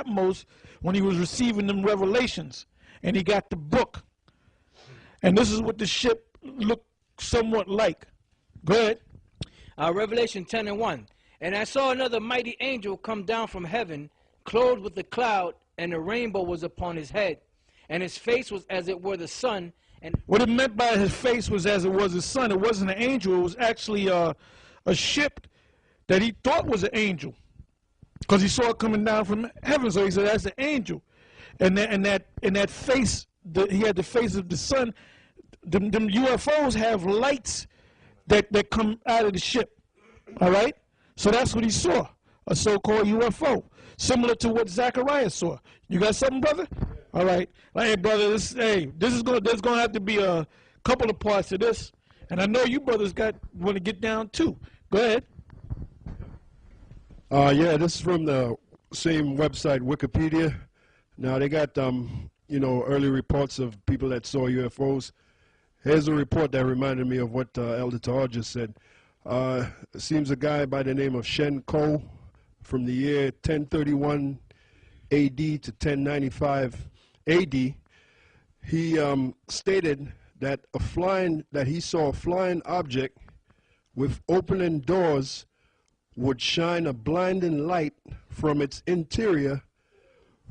Patmos when he was receiving them revelations, and he got the book. And this is what the ship looked somewhat like. Go ahead. Revelation 10:1. And I saw another mighty angel come down from heaven, clothed with a cloud, and a rainbow was upon his head, and his face was as it were the sun. And what it meant by his face was as it was the sun. It wasn't an angel. It was actually a ship that he thought was an angel, because he saw it coming down from heaven. So he said, "That's an angel." And that face, he had the face of the sun. Them UFOs have lights that come out of the ship. All right. So that's what he saw, a so-called UFO, similar to what Zachariah saw. You got something, brother? All right. Hey, brother, there's going to have to be a couple of parts of this. And I know you brothers want to get down too. Go ahead. Yeah, this is from the same website, Wikipedia. Now, they got, early reports of people that saw UFOs. Here's a report that reminded me of what Elder Tahar just said. It seems a guy by the name of Shen Ko from the year 1031 AD to 1095 AD, he stated that he saw a flying object with opening doors would shine a blinding light from its interior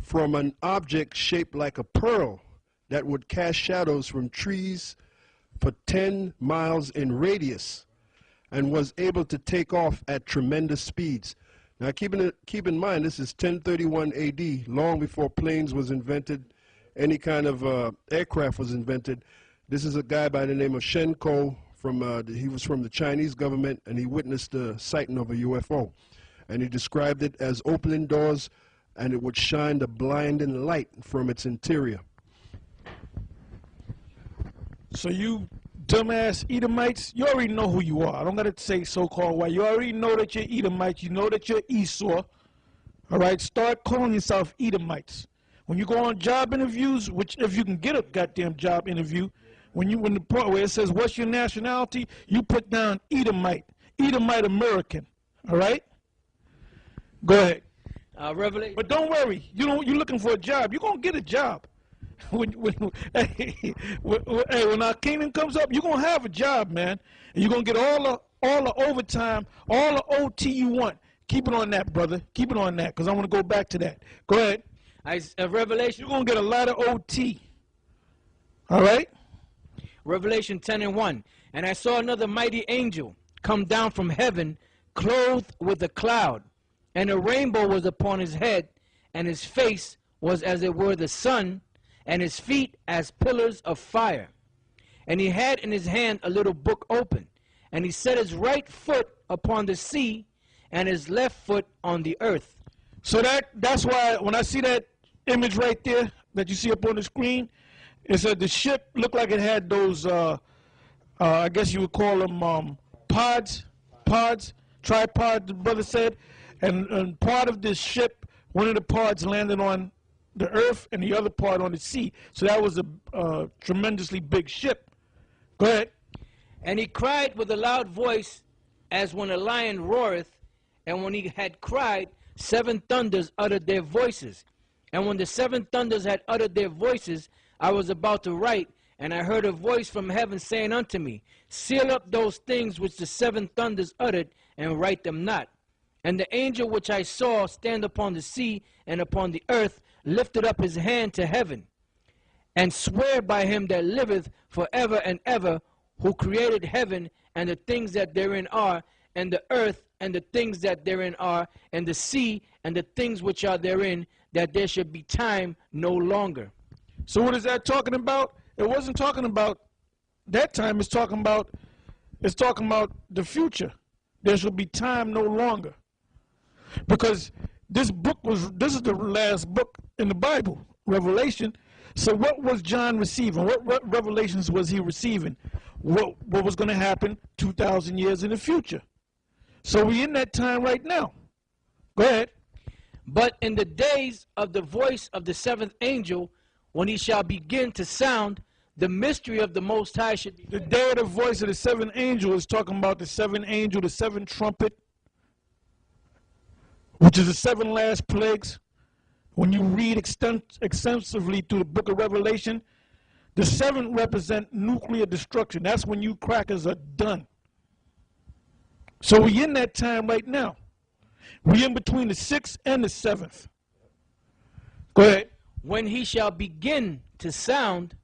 from an object shaped like a pearl that would cast shadows from trees for 10 miles in radius, and was able to take off at tremendous speeds. Now keep in mind, this is 1031 AD, long before planes was invented, any kind of aircraft was invented. This is a guy by the name of Shen Ko, he was from the Chinese government, and he witnessed the sighting of a UFO. And he described it as opening doors, and it would shine the blinding light from its interior. So you dumbass Edomites, you already know who you are. I don't got to say so-called white. You already know that you're Edomites. You know that you're Esau. All right? Start calling yourself Edomites. When you go on job interviews, which if you can get a goddamn job interview, when the part where it says, what's your nationality, you put down Edomite. Edomite American. All right? Go ahead. Revelation. But don't worry. You're looking for a job. You're going to get a job. When our kingdom comes up, you're going to have a job, man. And you're going to get all the overtime, all the OT you want. Keep it on that, brother. Keep it on that, because I want to go back to that. Go ahead. Revelation. You're going to get a lot of OT. All right? Revelation 10:1. And I saw another mighty angel come down from heaven, clothed with a cloud, and a rainbow was upon his head, and his face was as it were the sun, and his feet as pillars of fire. And he had in his hand a little book open, and he set his right foot upon the sea, and his left foot on the earth. So that's why when I see that image right there that you see up on the screen, it said the ship looked like it had those, I guess you would call them tripod, the brother said, and part of this ship, one of the parts landed on the earth and the other part on the sea. So that was a tremendously big ship. Go ahead. And he cried with a loud voice as when a lion roareth, and when he had cried, 7 thunders uttered their voices. And when the 7 thunders had uttered their voices, I was about to write, and I heard a voice from heaven saying unto me, seal up those things which the 7 thunders uttered, and write them not. And the angel which I saw stand upon the sea and upon the earth lifted up his hand to heaven, and sware by him that liveth forever and ever, who created heaven and the things that therein are, and the earth and the things that therein are, and the sea and the things which are therein, that there should be time no longer. So what is that talking about? It wasn't talking about that time. It's talking about the future. There shall be time no longer. Because this is the last book in the Bible, Revelation. So what was John receiving? What revelations was he receiving? What was going to happen 2,000 years in the future? So we're in that time right now. Go ahead. But in the days of the voice of the 7th angel, when he shall begin to sound, the mystery of the Most High should be. The day of the voice of the 7th angel is talking about the 7th angel, the 7th trumpet, which is the 7 last plagues. when you read extensively through the book of Revelation, the 7 represent nuclear destruction. That's when you crackers are done. So we're in that time right now. We're in between the 6th and the 7th. Go ahead. When he shall begin to sound,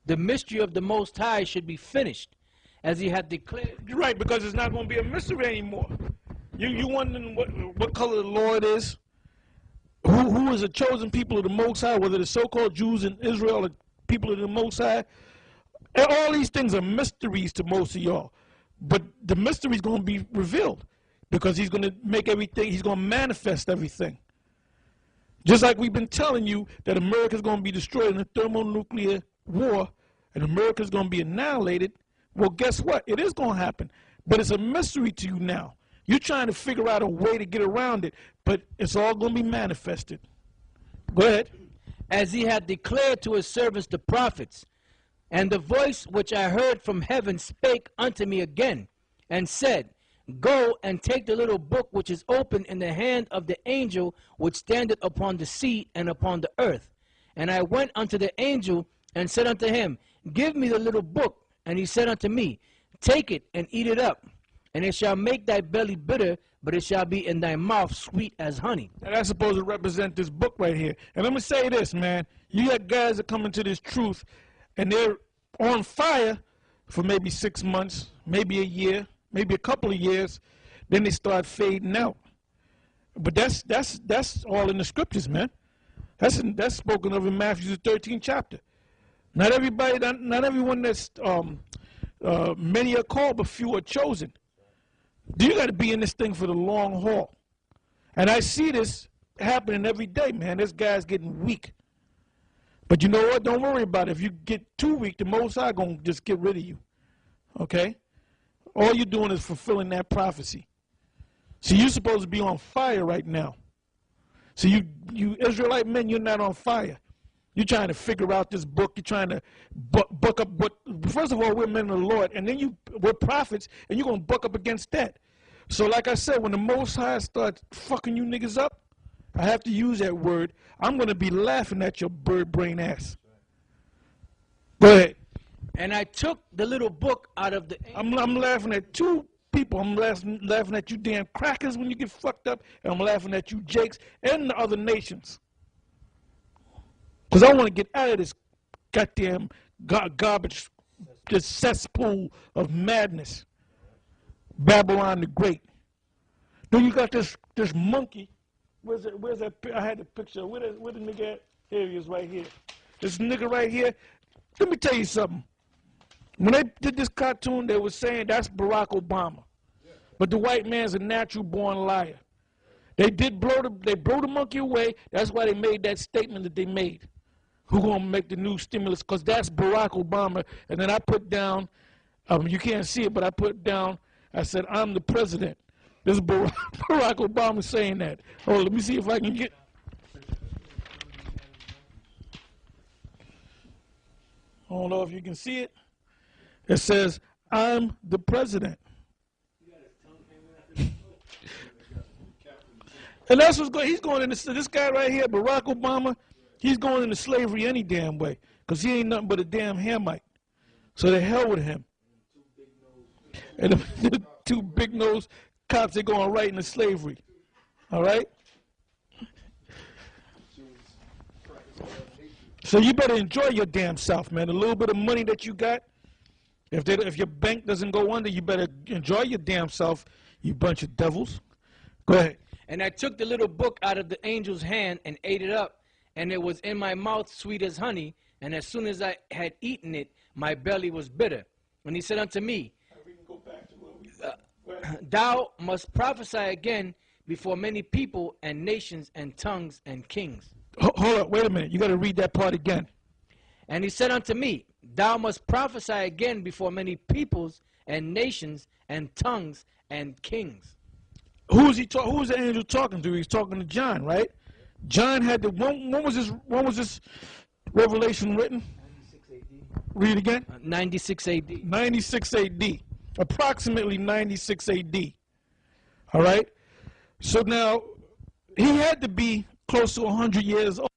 the mystery of the Most High should be finished, as he had declared. You're right, because it's not going to be a mystery anymore. You wondering what color the Lord is? Who is the chosen people of the Most High, whether the so-called Jews in Israel or people of the Most High? And all these things are mysteries to most of y'all. But the mystery is going to be revealed because he's going to make everything, he's going to manifest everything. Just like we've been telling you that America is going to be destroyed in a thermonuclear war and America is going to be annihilated, well, guess what? It is going to happen. But it's a mystery to you now. You're trying to figure out a way to get around it, but it's all going to be manifested. Go ahead. As he had declared to his servants the prophets. And the voice which I heard from heaven spake unto me again, and said, Go and take the little book which is open in the hand of the angel which standeth upon the sea and upon the earth. And I went unto the angel and said unto him, Give me the little book. And he said unto me, Take it and eat it up, and it shall make thy belly bitter, but it shall be in thy mouth sweet as honey. And that's supposed to represent this book right here. And let me say this, man. You got guys that come into this truth, and they're on fire for maybe 6 months, maybe a year, maybe a couple of years. Then they start fading out. But that's all in the scriptures, man. That's spoken of in Matthew the 13th chapter. Not everybody, not everyone that's many are called, but few are chosen. You got to be in this thing for the long haul. And I see this happening every day, man. This guy's getting weak. But you know what? Don't worry about it. If you get too weak, the Most High going to just get rid of you. Okay? All you're doing is fulfilling that prophecy. See, you're supposed to be on fire right now. See, you Israelite men, you're not on fire. You're trying to figure out this book. You're trying to buck up what, first of all, we're men of the Lord, and then we're prophets, and you're going to buck up against that. So like I said, when the Most High starts fucking you niggas up, I have to use that word, I'm going to be laughing at your bird brain ass. Go ahead. And I took the little book out of the... I'm laughing at two people. I'm laughing at you damn crackers when you get fucked up, and I'm laughing at you jakes and the other nations. Because I want to get out of this goddamn garbage, this cesspool of madness. Babylon the Great. Then you got this monkey. Where's that? I had the picture. Where the nigga at? Here he is right here. This nigga right here. Let me tell you something. When they did this cartoon, they were saying that's Barack Obama. But the white man's a natural born liar. They blow the monkey away. That's why they made that statement that they made. Who gonna make the new stimulus? Because that's Barack Obama. And then I put down, you can't see it, but I put down, I said, I'm the president. This is Barack Obama saying that. Oh, let me see if I can get. I don't know if you can see it. It says, I'm the president. And that's what's going. He's going into this guy right here, Barack Obama. He's going into slavery any damn way, because he ain't nothing but a damn Hamite. So the hell with him. And the two big-nosed cops, they're going right into slavery. All right? So you better enjoy your damn self, man. A little bit of money that you got, if your bank doesn't go under, you better enjoy your damn self, you bunch of devils. Go ahead. And I took the little book out of the angel's hand and ate it up, and it was in my mouth sweet as honey, and as soon as I had eaten it, my belly was bitter. And he said unto me, Thou must prophesy again before many people and nations and tongues and kings. Hold up, wait a minute. You got to read that part again. And he said unto me, Thou must prophesy again before many peoples and nations and tongues and kings. Who was the angel talking to? He's talking to John, right? John had the when was this revelation written? 96 AD. Read it again. 96 AD. 96 AD. Approximately 96 AD. All right? So now, he had to be close to 100 years old.